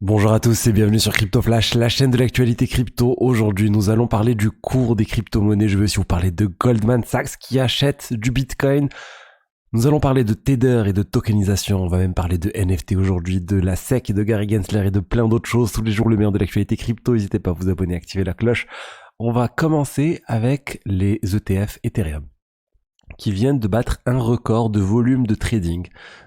Bonjour à tous et bienvenue sur Crypto Flash, la chaîne de l'actualité crypto. Aujourd'hui, nous allons parler du cours des crypto-monnaies. Je vais aussi vous parler de Goldman Sachs qui achète du Bitcoin. Nous allons parler de Tether et de tokenisation. On va même parler de NFT aujourd'hui, de la SEC et de Gary Gensler et de plein d'autres choses. Tous les jours, le meilleur de l'actualité crypto. N'hésitez pas à vous abonner, à activer la cloche. On va commencer avec les ETF Ethereum qui viennent de battre un record de volume de trading.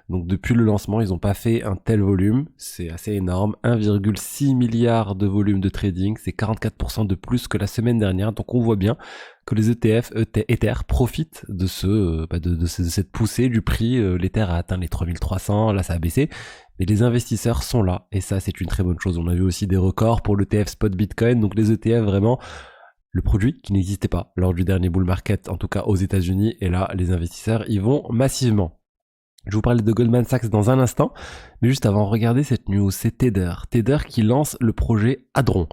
Donc depuis le lancement, ils n'ont pas fait un tel volume, c'est assez énorme, 1,6 milliard de volume de trading, c'est 44% de plus que la semaine dernière, donc on voit bien que les ETF, Ether profitent de cette poussée du prix. L'Ether a atteint les 3300, là ça a baissé, mais les investisseurs sont là, et ça c'est une très bonne chose. On a vu aussi des records pour l'ETF Spot Bitcoin, donc les ETF vraiment le produit qui n'existait pas lors du dernier bull market, en tout cas aux États-Unis, et là les investisseurs y vont massivement. Je vous parlais de Goldman Sachs dans un instant, mais juste avant, regardez cette news, c'est Tether. Tether qui lance le projet Hadron.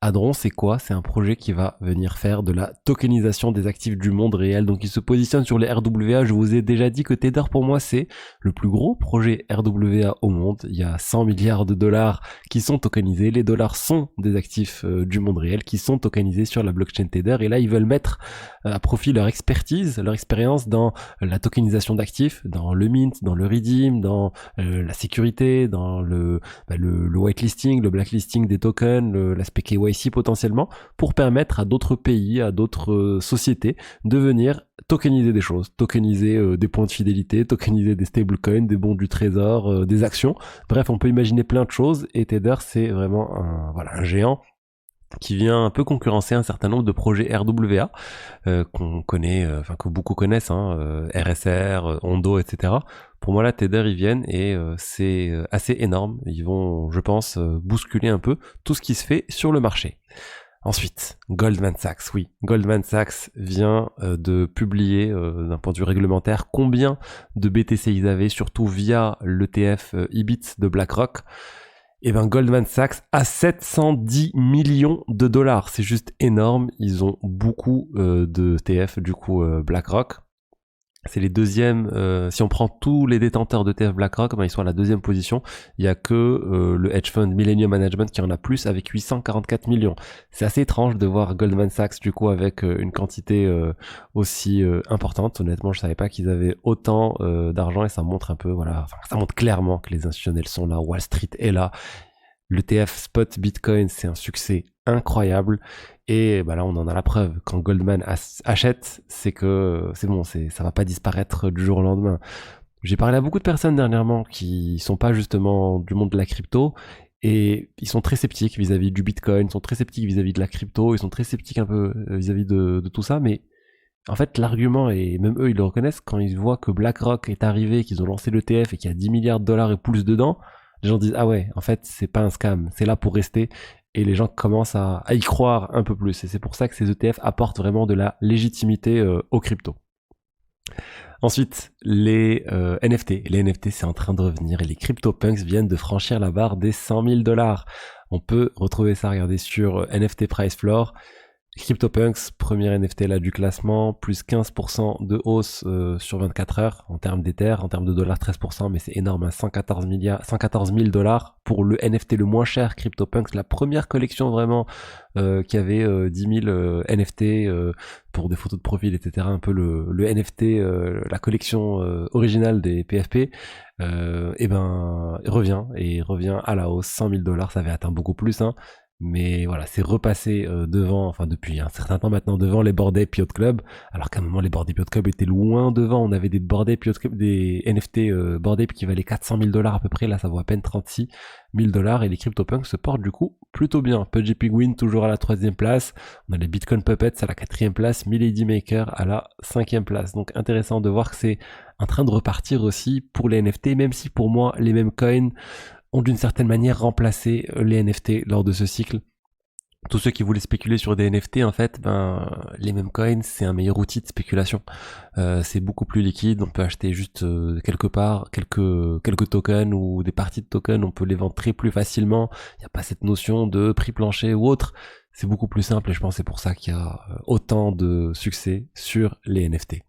Hadron, c'est quoi? C'est un projet qui va venir faire de la tokenisation des actifs du monde réel. Donc il se positionne sur les RWA. Je vous ai déjà dit que Tether, pour moi, c'est le plus gros projet RWA au monde. Il y a 100 milliards de dollars qui sont tokenisés. Les dollars sont des actifs du monde réel qui sont tokenisés sur la blockchain Tether. Et là, ils veulent mettre à profit leur expertise, leur expérience dans la tokenisation d'actifs, dans le mint, dans le redeem, dans la sécurité, dans le whitelisting, le blacklisting des tokens, l'aspect KYC potentiellement, pour permettre à d'autres pays, à d'autres sociétés de venir tokeniser des choses, tokeniser des points de fidélité, tokeniser des stablecoins, des bons du trésor, des actions. Bref, on peut imaginer plein de choses, et Tether c'est vraiment un géant qui vient un peu concurrencer un certain nombre de projets RWA qu'on connaît, que beaucoup connaissent, RSR, Ondo, etc. Pour moi là, Tether ils viennent et c'est assez énorme. Ils vont, je pense, bousculer un peu tout ce qui se fait sur le marché. Ensuite, Goldman Sachs, oui. Goldman Sachs vient de publier, d'un point de vue réglementaire, combien de BTC ils avaient, surtout via l'ETF IBIT de BlackRock. Et ben Goldman Sachs a 710 millions de dollars. C'est juste énorme. Ils ont beaucoup de TF, du coup BlackRock. C'est les deuxièmes, si on prend tous les détenteurs de TF BlackRock, ben ils sont à la deuxième position. Il y a que le hedge fund Millennium Management qui en a plus avec 844 millions. C'est assez étrange de voir Goldman Sachs du coup avec une quantité aussi importante. Honnêtement, je savais pas qu'ils avaient autant d'argent, et ça montre un peu, ça montre clairement que les institutionnels sont là, Wall Street est là. L'ETF Spot Bitcoin, c'est un succès incroyable. Et là, on en a la preuve. Quand Goldman achète, c'est que c'est bon, ça va pas disparaître du jour au lendemain. J'ai parlé à beaucoup de personnes dernièrement qui sont pas justement du monde de la crypto, et ils sont très sceptiques vis-à-vis du Bitcoin, ils sont très sceptiques vis-à-vis de la crypto, ils sont très sceptiques un peu vis-à-vis de tout ça, mais en fait, l'argument, et même eux, ils le reconnaissent, quand ils voient que BlackRock est arrivé, qu'ils ont lancé l'ETF et qu'il y a 10 milliards de dollars et plus dedans, les gens disent, ah ouais, en fait, c'est pas un scam, c'est là pour rester. Et les gens commencent à y croire un peu plus. Et c'est pour ça que ces ETF apportent vraiment de la légitimité aux cryptos. Ensuite, les NFT. Les NFT, c'est en train de revenir. Et les CryptoPunks viennent de franchir la barre des 100 000 dollars. On peut retrouver ça, regardez, sur NFT Price Floor. CryptoPunks, premier NFT là du classement, plus 15% de hausse sur 24 heures en termes d'Ether, en termes de dollars 13%, mais c'est énorme, 114 000 dollars pour le NFT le moins cher, CryptoPunks, la première collection vraiment qui avait 10 000 NFT pour des photos de profil, etc. Un peu le NFT, la collection originale des PFP, revient à la hausse, 100 000 dollars, ça avait atteint beaucoup plus, mais voilà, c'est repassé devant, depuis un certain temps maintenant, devant les Bored Ape Yacht Club, alors qu'à un moment les Bored Ape Yacht Club étaient loin devant. On avait des Bored Ape Yacht Club, des NFT Bored Ape qui valaient 400 000 dollars à peu près, là ça vaut à peine 36 000 dollars, et les CryptoPunks se portent du coup plutôt bien. Pudgy Penguin toujours à la 3e place, on a les Bitcoin Puppets à la 4e place, Milady Maker à la 5e place. Donc intéressant de voir que c'est en train de repartir aussi pour les NFT, même si pour moi les mêmes coins ont d'une certaine manière remplacé les NFT lors de ce cycle. Tous ceux qui voulaient spéculer sur des NFT, en fait, les mêmes coins, c'est un meilleur outil de spéculation. C'est beaucoup plus liquide, on peut acheter juste quelque part quelques tokens ou des parties de tokens, on peut les vendre très plus facilement. Il n'y a pas cette notion de prix plancher ou autre. C'est beaucoup plus simple, et je pense que c'est pour ça qu'il y a autant de succès sur les NFT.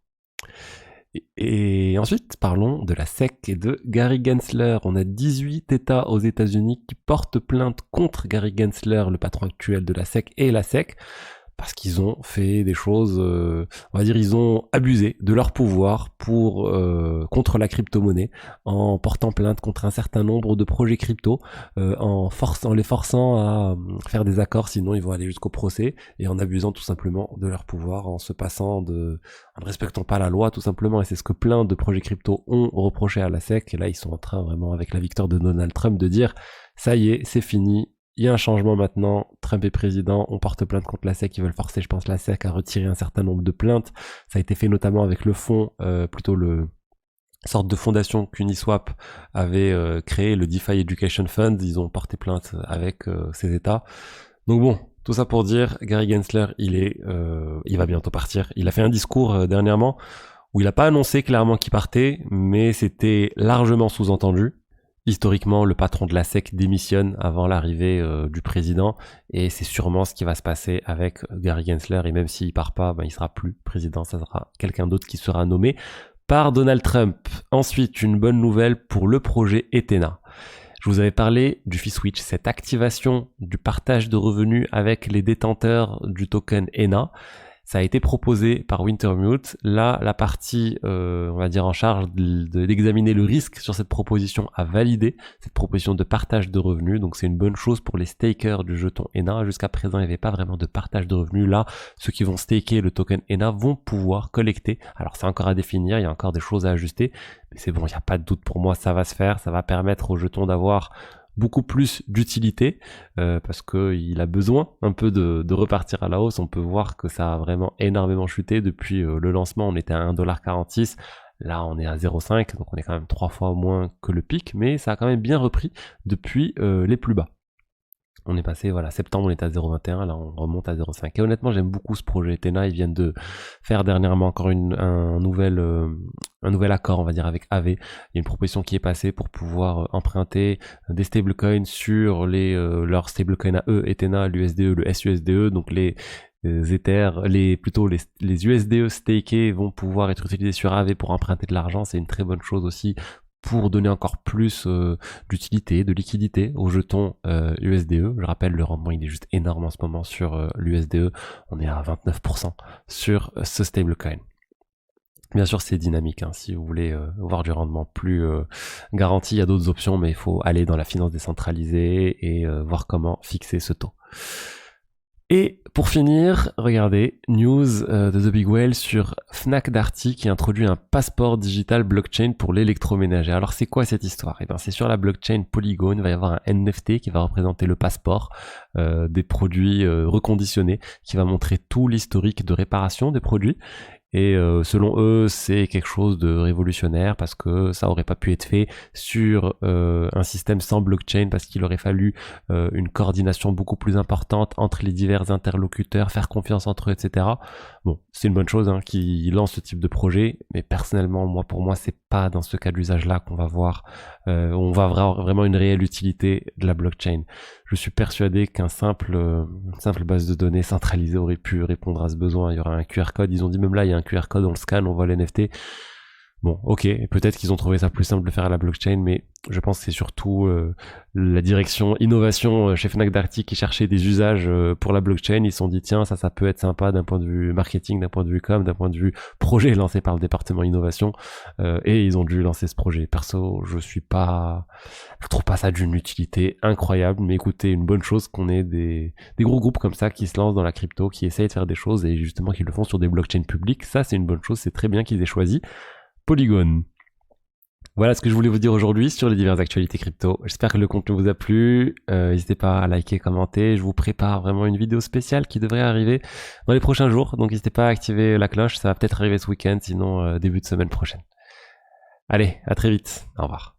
Et ensuite, parlons de la SEC et de Gary Gensler. On a 18 États aux États-Unis qui portent plainte contre Gary Gensler, le patron actuel de la SEC et la SEC, parce qu'ils ont fait des choses, on va dire, ils ont abusé de leur pouvoir contre la crypto-monnaie en portant plainte contre un certain nombre de projets crypto, en les forçant à faire des accords, sinon ils vont aller jusqu'au procès, et en abusant tout simplement de leur pouvoir, en en ne respectant pas la loi tout simplement. Et c'est ce que plein de projets crypto ont reproché à la SEC. Et là, ils sont en train vraiment, avec la victoire de Donald Trump, de dire ça y est, c'est fini. Il y a un changement maintenant, Trump est président, on porte plainte contre la SEC, ils veulent forcer, je pense, la SEC à retirer un certain nombre de plaintes. Ça a été fait notamment avec le fonds, plutôt le sorte de fondation qu'Uniswap avait créé, le DeFi Education Fund. Ils ont porté plainte avec ces États. Donc bon, tout ça pour dire, Gary Gensler, il va bientôt partir. Il a fait un discours dernièrement où il n'a pas annoncé clairement qu'il partait, mais c'était largement sous-entendu. Historiquement, le patron de la SEC démissionne avant l'arrivée du président, et c'est sûrement ce qui va se passer avec Gary Gensler. Et même s'il part pas, il sera plus président, ça sera quelqu'un d'autre qui sera nommé par Donald Trump. Ensuite, une bonne nouvelle pour le projet Ethena. Je vous avais parlé du fee switch, cette activation du partage de revenus avec les détenteurs du token ENA. Ça a été proposé par Wintermute. Là, la partie, on va dire, en charge d'examiner le risque sur cette proposition a validé cette proposition de partage de revenus. Donc, c'est une bonne chose pour les stakers du jeton ENA. Jusqu'à présent, il n'y avait pas vraiment de partage de revenus. Là, ceux qui vont staker le token ENA vont pouvoir collecter. Alors, c'est encore à définir. Il y a encore des choses à ajuster. Mais c'est bon, il n'y a pas de doute pour moi. Ça va se faire. Ça va permettre au jeton d'avoir beaucoup plus d'utilité, parce qu'il a besoin un peu de repartir à la hausse. On peut voir que ça a vraiment énormément chuté depuis le lancement. On était à 1,46$, là on est à 0,5$, donc on est quand même 3 fois moins que le pic, mais ça a quand même bien repris depuis les plus bas. On est passé, voilà, septembre on était à 0,21, là on remonte à 0,5. Et honnêtement, j'aime beaucoup ce projet Ethena. Ils viennent de faire dernièrement encore un nouvel accord, on va dire, avec AV. Il y a une proposition qui est passée pour pouvoir emprunter des stablecoins sur leurs stablecoins à eux, Ethena, l'USDE, le SUSDE, donc les Ether, les USDE stakés vont pouvoir être utilisés sur AV pour emprunter de l'argent. C'est une très bonne chose aussi pour donner encore plus d'utilité, de liquidité aux jetons USDE. Je rappelle, le rendement il est juste énorme en ce moment sur l'USDE. On est à 29% sur ce stablecoin. Bien sûr, c'est dynamique. Si vous voulez voir du rendement plus garanti, il y a d'autres options, mais il faut aller dans la finance décentralisée et voir comment fixer ce taux. Et pour finir, regardez, news de The Big Whale sur Fnac Darty qui introduit un passeport digital blockchain pour l'électroménager. Alors c'est quoi cette histoire ? Eh bien c'est sur la blockchain Polygon, il va y avoir un NFT qui va représenter le passeport des produits reconditionnés, qui va montrer tout l'historique de réparation des produits. Et selon eux, c'est quelque chose de révolutionnaire parce que ça aurait pas pu être fait sur un système sans blockchain, parce qu'il aurait fallu une coordination beaucoup plus importante entre les divers interlocuteurs, faire confiance entre eux, etc. Bon, c'est une bonne chose qu'ils lancent ce type de projet, mais personnellement, pour moi, c'est pas dans ce cas d'usage-là qu'on va voir, on va voir vraiment une réelle utilité de la blockchain. Je suis persuadé qu'une simple base de données centralisée aurait pu répondre à ce besoin. Il y aura un QR code. Ils ont dit même là, il y a un QR code, on le scanne, on voit l'NFT. Bon, ok, peut-être qu'ils ont trouvé ça plus simple de faire à la blockchain, mais je pense que c'est surtout la direction innovation chez Fnac Darty qui cherchait des usages pour la blockchain. Ils se sont dit, tiens, ça peut être sympa d'un point de vue marketing, d'un point de vue com, d'un point de vue projet lancé par le département innovation, et ils ont dû lancer ce projet. Perso, je trouve pas ça d'une utilité incroyable, mais écoutez, une bonne chose qu'on ait des gros groupes comme ça qui se lancent dans la crypto, qui essayent de faire des choses et justement qui le font sur des blockchains publiques. Ça, c'est une bonne chose, c'est très bien qu'ils aient choisi Polygon. Voilà ce que je voulais vous dire aujourd'hui sur les diverses actualités crypto. J'espère que le contenu vous a plu. N'hésitez pas à liker, commenter. Je vous prépare vraiment une vidéo spéciale qui devrait arriver dans les prochains jours. Donc n'hésitez pas à activer la cloche. Ça va peut-être arriver ce week-end, sinon début de semaine prochaine. Allez, à très vite. Au revoir.